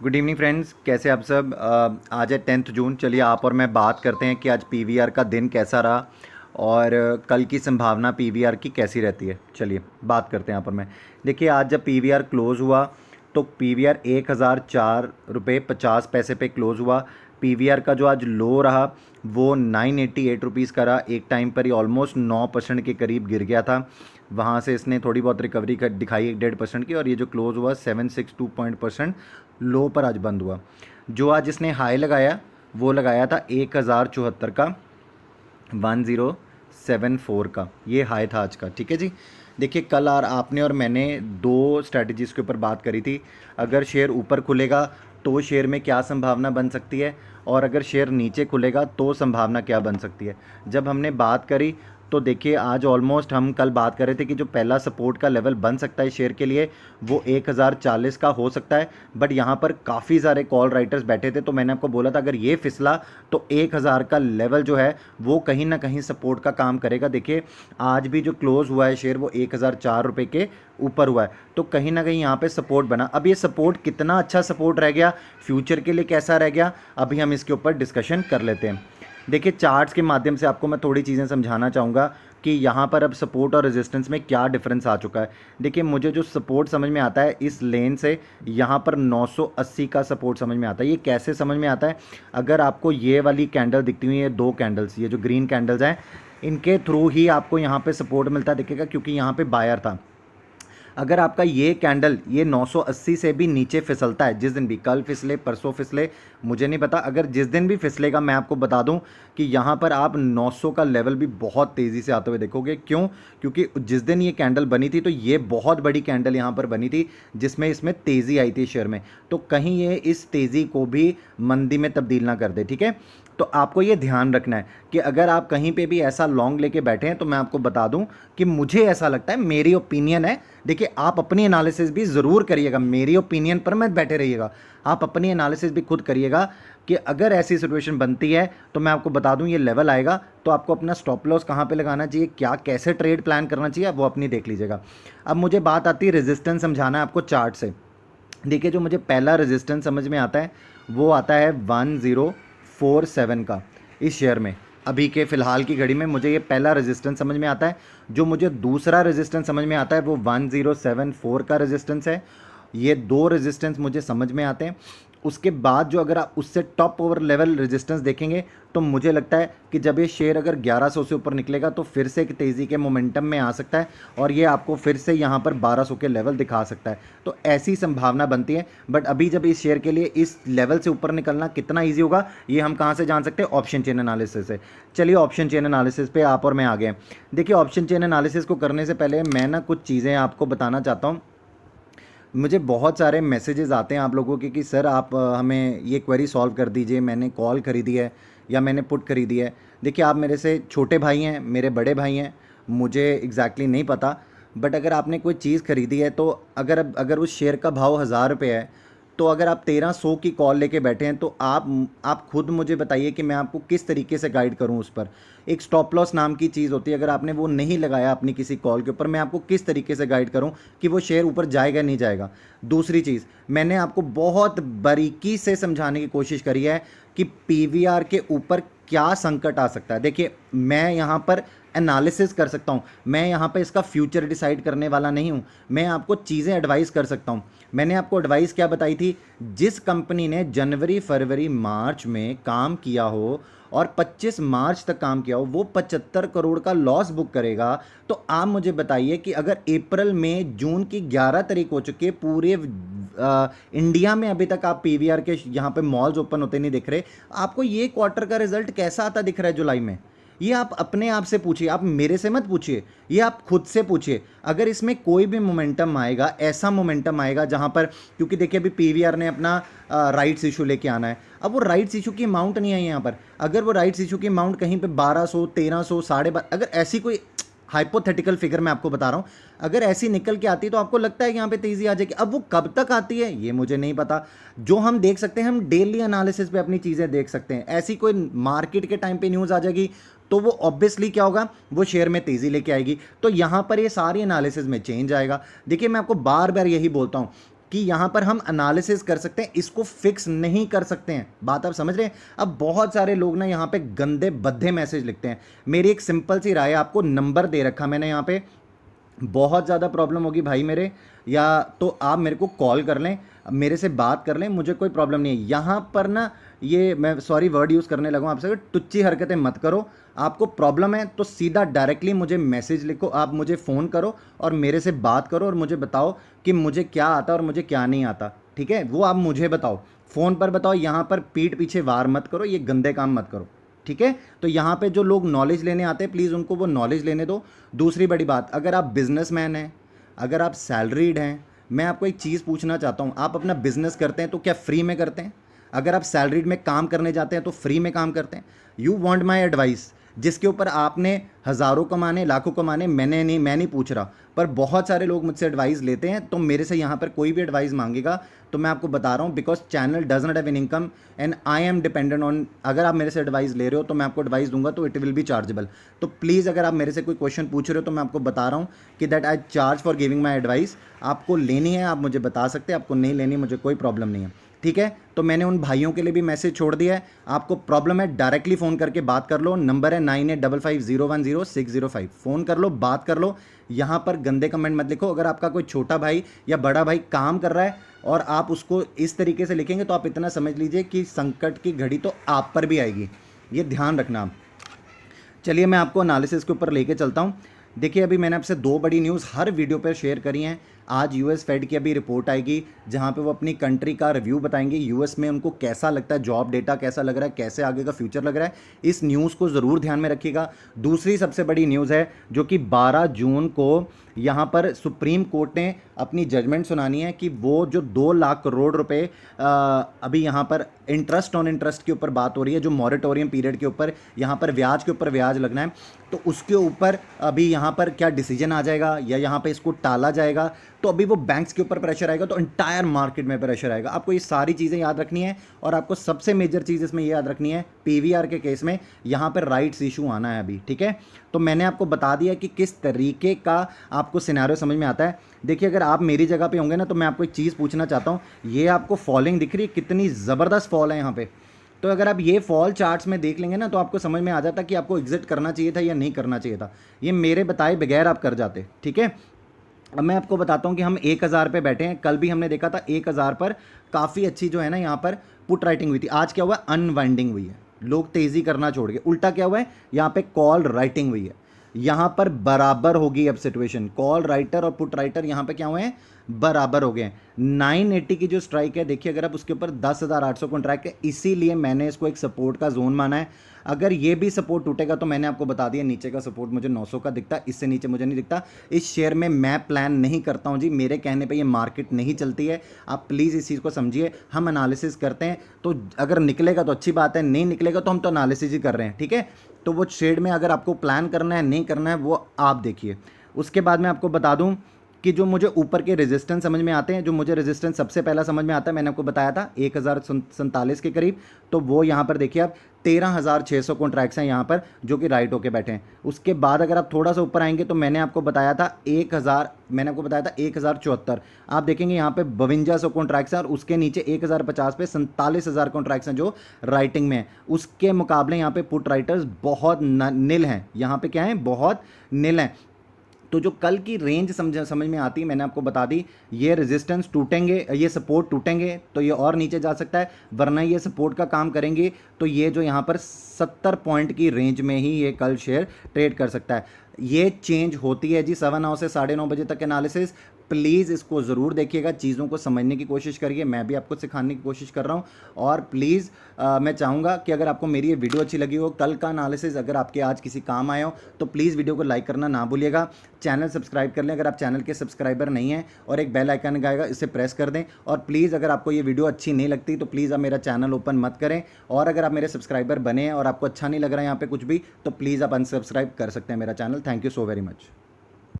Good evening friends, कैसे आप सब। आज है 10 जून। चलिए आप और मैं बात करते हैं कि आज पीवीआर का दिन कैसा रहा और कल की संभावना पीवीआर की कैसी रहती है। चलिए बात करते हैं यहाँ पर मैं। देखिए आज जब पीवीआर क्लोज़ हुआ तो पीवीआर 1004 रुपये 50 पैसे पे क्लोज़ हुआ। पीवीआर का जो आज लो रहा वो 988 रुपीज़ का रहा। एक टाइम पर ही ऑलमोस्ट 9% के करीब गिर गया था। वहाँ से इसने थोड़ी बहुत रिकवरी कर दिखाई 1.5% की, और ये जो क्लोज़ हुआ 762% लो पर आज बंद हुआ। जो आज इसने हाई लगाया वो लगाया था 1074 का, 1074 का ये हाई था आज का। ठीक है जी। देखिए कल आपने और मैंने दो स्ट्रैटेजीज़ के ऊपर बात करी थी। अगर शेयर ऊपर खुलेगा तो शेयर में क्या संभावना बन सकती है, और अगर शेयर नीचे खुलेगा तो संभावना क्या बन सकती है। जब हमने बात करी तो देखिए आज ऑलमोस्ट हम कल बात कर रहे थे कि जो पहला सपोर्ट का लेवल बन सकता है शेयर के लिए वो 1040 का हो सकता है। बट यहाँ पर काफ़ी सारे कॉल राइटर्स बैठे थे, तो मैंने आपको बोला था अगर ये फिसला तो 1000 का लेवल जो है वो कहीं ना कहीं सपोर्ट का काम करेगा। देखिए आज भी जो क्लोज हुआ है शेयर वो 1004 रुपये के ऊपर हुआ है, तो कहीं ना कहीं यहाँ पे सपोर्ट बना। अब ये सपोर्ट कितना अच्छा सपोर्ट रह गया, फ्यूचर के लिए कैसा रह गया, अभी हम इसके ऊपर डिस्कशन कर लेते हैं। देखिए चार्ट्स के माध्यम से आपको मैं थोड़ी चीज़ें समझाना चाहूँगा कि यहाँ पर अब सपोर्ट और रेजिस्टेंस में क्या डिफरेंस आ चुका है। देखिए मुझे जो सपोर्ट समझ में आता है इस लेन से यहाँ पर 980 का सपोर्ट समझ में आता है। ये कैसे समझ में आता है, अगर आपको ये वाली कैंडल दिखती हुई है, दो कैंडल्स, ये जो ग्रीन कैंडल्स हैं इनके थ्रू ही आपको यहाँ पे सपोर्ट मिलता दिखेगा, क्योंकि यहाँ पे बायर था। अगर आपका ये कैंडल ये 980 से भी नीचे फिसलता है, जिस दिन भी, कल फिसले परसों फिसले मुझे नहीं पता, अगर जिस दिन भी फिसलेगा मैं आपको बता दूं कि यहाँ पर आप 900 का लेवल भी बहुत तेज़ी से आते हुए देखोगे। क्यों? क्योंकि जिस दिन ये कैंडल बनी थी तो ये बहुत बड़ी कैंडल यहाँ पर बनी थी जिसमें इसमें तेज़ी आई थी शेयर में, तो कहीं ये इस तेज़ी को भी मंदी में तब्दील ना कर दे। ठीक है, तो आपको ये ध्यान रखना है कि अगर आप कहीं पे भी ऐसा लॉन्ग लेके बैठे हैं तो मैं आपको बता दूं कि मुझे ऐसा लगता है, मेरी ओपिनियन है। देखिए आप अपनी एनालिसिस भी ज़रूर करिएगा, मेरी ओपिनियन पर मत बैठे रहिएगा, आप अपनी एनालिसिस भी खुद करिएगा कि अगर ऐसी सिचुएशन बनती है तो मैं आपको बता दूं ये लेवल आएगा तो आपको अपना स्टॉप लॉस कहाँ पे लगाना चाहिए, क्या कैसे ट्रेड प्लान करना चाहिए, वो अपनी देख लीजिएगा। अब मुझे बात आती है रेजिस्टेंस समझाना है आपको चार्ट से। देखिए जो मुझे पहला रेजिस्टेंस समझ में आता है वो आता है 1047 का। इस शेयर में अभी के फ़िलहाल की घड़ी में मुझे ये पहला रेजिस्टेंस समझ में आता है। जो मुझे दूसरा रेजिस्टेंस समझ में आता है वो 1074 का रेजिस्टेंस है। ये दो रेजिस्टेंस मुझे समझ में आते हैं। उसके बाद जो अगर आप उससे टॉप ओवर लेवल रेजिस्टेंस देखेंगे तो मुझे लगता है कि जब ये शेयर अगर 1100 से ऊपर निकलेगा तो फिर से एक तेज़ी के मोमेंटम में आ सकता है और ये आपको फिर से यहाँ पर 1200 के लेवल दिखा सकता है, तो ऐसी संभावना बनती है। बट अभी जब इस शेयर के लिए इस लेवल से ऊपर निकलना कितना ईजी होगा ये हम कहाँ से जान सकते हैं, ऑप्शन चेन एनालिसिस से। चलिए ऑप्शन चेन एनालिसिस पे आप और मैं आ गए। देखिए ऑप्शन चेन एनालिसिस को करने से पहले मैं ना कुछ चीज़ें आपको बताना चाहता हूँ। मुझे बहुत सारे मैसेजेस आते हैं आप लोगों के कि सर आप हमें ये क्वेरी सॉल्व कर दीजिए, मैंने कॉल खरीदी है या मैंने पुट खरीदी है। देखिए आप मेरे से छोटे भाई हैं, मेरे बड़े भाई हैं, मुझे एग्जैक्टली नहीं पता। बट अगर आपने कोई चीज़ खरीदी है तो अगर उस शेयर का भाव 1000 रुपये है तो अगर आप 1300 की कॉल लेके बैठे हैं तो आप खुद मुझे बताइए कि मैं आपको किस तरीके से गाइड करूं उस पर। एक स्टॉप लॉस नाम की चीज़ होती है, अगर आपने वो नहीं लगाया अपनी किसी कॉल के ऊपर, मैं आपको किस तरीके से गाइड करूं कि वो शेयर ऊपर जाएगा नहीं जाएगा। दूसरी चीज़ मैंने आपको बहुत बारीकी से समझाने की कोशिश करी है कि पीवीआर के ऊपर क्या संकट आ सकता है। देखिए मैं यहाँ पर एनालिसिस कर सकता हूँ, मैं यहाँ पे इसका फ्यूचर डिसाइड करने वाला नहीं हूँ, मैं आपको चीज़ें एडवाइस कर सकता हूँ। मैंने आपको एडवाइस क्या बताई थी, जिस कंपनी ने जनवरी फरवरी मार्च में काम किया हो और 25 मार्च तक काम किया हो वो 75 करोड़ का लॉस बुक करेगा। तो आप मुझे बताइए कि अगर अप्रैल में जून की 11 तारीख हो चुकी है, पूरे इंडिया में अभी तक आप पीवीआर के यहाँ पे मॉल्स ओपन होते नहीं दिख रहे, आपको ये क्वार्टर का रिजल्ट कैसा आता दिख रहा है जुलाई में? ये आप अपने आप से पूछिए, आप मेरे से मत पूछिए, ये आप खुद से पूछिए। अगर इसमें कोई भी मोमेंटम आएगा, ऐसा मोमेंटम आएगा जहां पर, क्योंकि देखिए अभी पीवीआर ने अपना राइट्स इशू लेके आना है, अब वो राइट्स इशू की अमाउंट नहीं आई यहाँ पर। अगर वो राइट्स इशू की अमाउंट कहीं पे 1200 1300 12.5, अगर ऐसी कोई हाइपोथेटिकल फिगर मैं आपको बता रहा हूँ, अगर ऐसी निकल के आती है तो आपको लगता है कि यहाँ पे तेजी आ जाएगी। अब वो कब तक आती है ये मुझे नहीं पता। जो हम देख सकते हैं, हम डेली एनालिसिस पे अपनी चीज़ें देख सकते हैं। ऐसी कोई मार्केट के टाइम पे न्यूज़ आ जाएगी तो वो ऑब्वियसली क्या होगा, वो शेयर में तेज़ी लेके आएगी, तो यहाँ पर ये सारी एनालिसिस में चेंज आएगा। देखिए मैं आपको बार बार यही बोलता हूँ कि यहाँ पर हम एनालिसिस कर सकते हैं, इसको फिक्स नहीं कर सकते हैं। बात आप समझ रहे हैं? अब बहुत सारे लोग ना यहाँ पे गंदे बद्धे मैसेज लिखते हैं। मेरी एक सिंपल सी राय है, आपको नंबर दे रखा मैंने यहाँ पे, बहुत ज़्यादा प्रॉब्लम होगी भाई मेरे, या तो आप मेरे को कॉल कर लें, मेरे से बात कर लें, मुझे कोई प्रॉब्लम नहीं है। यहाँ पर ना ये मैं सॉरी वर्ड यूज़ करने लगा हूँ आपसे, टुच्ची हरकतें मत करो। आपको प्रॉब्लम है तो सीधा डायरेक्टली मुझे मैसेज लिखो, आप मुझे फ़ोन करो और मेरे से बात करो और मुझे बताओ कि मुझे क्या आता है और मुझे क्या नहीं आता, ठीक है? वो आप मुझे बताओ, फ़ोन पर बताओ। यहाँ पर पीठ पीछे वार मत करो, ये गंदे काम मत करो, ठीक है? तो यहाँ पे जो लोग नॉलेज लेने आते हैं, प्लीज़ उनको वो नॉलेज लेने दो। दूसरी बड़ी बात, अगर आप बिजनेसमैन हैं, अगर आप सैलरीड हैं, मैं आपको एक चीज़ पूछना चाहता हूँ, आप अपना बिजनेस करते हैं तो क्या फ्री में करते हैं? अगर आप सैलरीड में काम करने जाते हैं तो फ्री में काम करते हैं? यू वांट माय एडवाइस, जिसके ऊपर आपने हज़ारों कमाने, लाखों कमाने, मैं नहीं पूछ रहा, पर बहुत सारे लोग मुझसे एडवाइस लेते हैं। तो मेरे से यहाँ पर कोई भी एडवाइस मांगेगा तो मैं आपको बता रहा हूँ, because channel does not have an income and I am dependent on, अगर आप मेरे से एडवाइस ले रहे हो तो मैं आपको एडवाइस दूंगा तो इट विल बी चार्जेबल। तो प्लीज़ अगर आप मेरे से कोई क्वेश्चन पूछ रहे हो तो मैं आपको बता रहा हूँ कि that I charge for giving my advice. आपको लेनी है आप मुझे बता सकते हैं, आपको नहीं लेनी मुझे कोई प्रॉब्लम नहीं है, ठीक है? तो मैंने उन भाइयों के लिए भी मैसेज छोड़ दिया है, आपको प्रॉब्लम है डायरेक्टली फ़ोन करके बात कर लो। नंबर है 9855010605, फ़ोन कर लो, बात कर लो। यहाँ पर गंदे कमेंट मत लिखो। अगर आपका कोई छोटा भाई या बड़ा भाई काम कर रहा है और आप उसको इस तरीके से लिखेंगे तो आप इतना समझ लीजिए कि संकट की घड़ी तो आप पर भी आएगी, ये ध्यान रखना आप। चलिए मैं आपको एनालिसिस के ऊपर लेके चलता हूँ। देखिए अभी मैंने आपसे 2 बड़ी न्यूज़ हर वीडियो पर शेयर करी हैं। आज यूएस फेड की अभी रिपोर्ट आएगी जहाँ पे वो अपनी कंट्री का रिव्यू बताएंगे, यूएस में उनको कैसा लगता है, जॉब डेटा कैसा लग रहा है, कैसे आगे का फ्यूचर लग रहा है। इस न्यूज़ को ज़रूर ध्यान में रखिएगा। दूसरी सबसे बड़ी न्यूज़ है जो कि 12 जून को यहाँ पर सुप्रीम कोर्ट ने अपनी जजमेंट सुनानी है कि वो जो 2 लाख करोड़ रुपए अभी यहाँ पर इंटरेस्ट ऑन इंटरेस्ट के ऊपर बात हो रही है, जो मॉरेटोरियम पीरियड के ऊपर यहाँ पर ब्याज के ऊपर ब्याज लगना है, तो उसके ऊपर अभी यहाँ पर क्या डिसीजन आ जाएगा या यहाँ पे इसको टाला जाएगा। तो अभी वो बैंक्स के ऊपर प्रेशर आएगा तो इंटायर मार्केट में प्रेशर आएगा। आपको ये सारी चीज़ें याद रखनी है और आपको सबसे मेजर चीज़ इसमें ये याद रखनी है, पीवीआर के केस में यहाँ पर राइट्स इशू आना है अभी, ठीक है? तो मैंने आपको बता दिया कि किस तरीके का आपको सिनेरियो समझ में आता है। देखिए अगर आप मेरी जगह पे होंगे ना तो मैं आपको एक चीज़ पूछना चाहता हूँ, ये आपको फॉलिंग दिख रही है, कितनी ज़बरदस्त फॉल है यहाँ पे। तो अगर आप ये फॉल चार्ट्स में देख लेंगे ना तो आपको समझ में आ जाता कि आपको एग्जिट करना चाहिए था या नहीं करना चाहिए था। ये मेरे बताए बगैर आप कर जाते, ठीक है? अब मैं आपको बताता हूँ कि हम 1000 पे बैठे हैं। कल भी हमने देखा था 1000 पर काफ़ी अच्छी जो है ना यहाँ पर पुट राइटिंग हुई थी। आज क्या हुआ है, अनवाइंडिंग हुई है, लोग तेज़ी करना छोड़ गए। उल्टा क्या हुआ है, यहाँ पे कॉल राइटिंग हुई है। यहाँ पर बराबर होगी अब सिचुएशन, कॉल राइटर और पुट राइटर यहाँ पे क्या हुए हैं, बराबर हो गए हैं। 980 की जो स्ट्राइक है, देखिए अगर आप उसके ऊपर 10,800 कॉन्ट्रैक्ट है, इसीलिए मैंने इसको एक सपोर्ट का जोन माना है। अगर ये भी सपोर्ट टूटेगा तो मैंने आपको बता दिया, नीचे का सपोर्ट मुझे 900 का दिखता है, इससे नीचे मुझे नहीं दिखता। इस शेयर में मैं प्लान नहीं करता हूँ जी, मेरे कहने पे ये मार्केट नहीं चलती है। आप प्लीज़ इस चीज़ को समझिए, हम एनालिसिस करते हैं तो अगर निकलेगा तो अच्छी बात है, नहीं निकलेगा तो हम तो एनालिसिस ही कर रहे हैं, ठीक है? तो वो ट्रेड में अगर आपको प्लान करना है नहीं करना है वो आप देखिए। उसके बाद मैं आपको बता दूं कि जो मुझे ऊपर के रेजिस्टेंस समझ में आते हैं, जो मुझे रेजिस्टेंस सबसे पहला समझ में आता है, मैंने आपको बताया था 1047 के करीब, तो वो यहाँ पर देखिए आप 13,600 कॉन्ट्रैक्ट्स हैं यहाँ पर जो कि राइट होके बैठे हैं। उसके बाद अगर आप थोड़ा सा ऊपर आएंगे तो मैंने आपको बताया था 1074, आप देखेंगे यहाँ पे 5200 कॉन्ट्रैक्ट्स हैं और उसके नीचे 1050 पे 47,000 कॉन्ट्रैक्ट्स हैं जो राइटिंग में है। उसके मुकाबले यहाँ पे पुट राइटर्स बहुत नील हैं, यहाँ पे क्या है, बहुत नील हैं। तो जो कल की रेंज समझ में आती है मैंने आपको बता दी, ये रेजिस्टेंस टूटेंगे, ये सपोर्ट टूटेंगे तो ये और नीचे जा सकता है, वरना ये सपोर्ट का काम करेंगे तो ये जो यहाँ पर 70 पॉइंट की रेंज में ही ये कल शेयर ट्रेड कर सकता है। ये चेंज होती है जी 9:15 से 9:30 बजे तक एनालिसिस। प्लीज़ इसको ज़रूर देखिएगा, चीज़ों को समझने की कोशिश करिए, मैं भी आपको सिखाने की कोशिश कर रहा हूँ। और प्लीज़ मैं चाहूँगा कि अगर आपको मेरी ये वीडियो अच्छी लगी हो, कल का एनालिसिस अगर आपके आज किसी काम आया हो तो प्लीज़ वीडियो को लाइक करना ना भूलिएगा। चैनल सब्सक्राइब कर लें अगर आप चैनल के सब्सक्राइबर नहीं हैं, और एक बेल आइकन आएगा इसे प्रेस कर दें। और प्लीज़ अगर आपको ये वीडियो अच्छी नहीं लगती तो प्लीज़ आप मेरा चैनल ओपन मत करें, और अगर आप मेरे सब्सक्राइबर बने हैं और आपको अच्छा नहीं लग रहा है यहाँ पे कुछ भी, तो प्लीज़ आप अनसब्सक्राइब कर सकते हैं मेरा channel. Thank you so very much.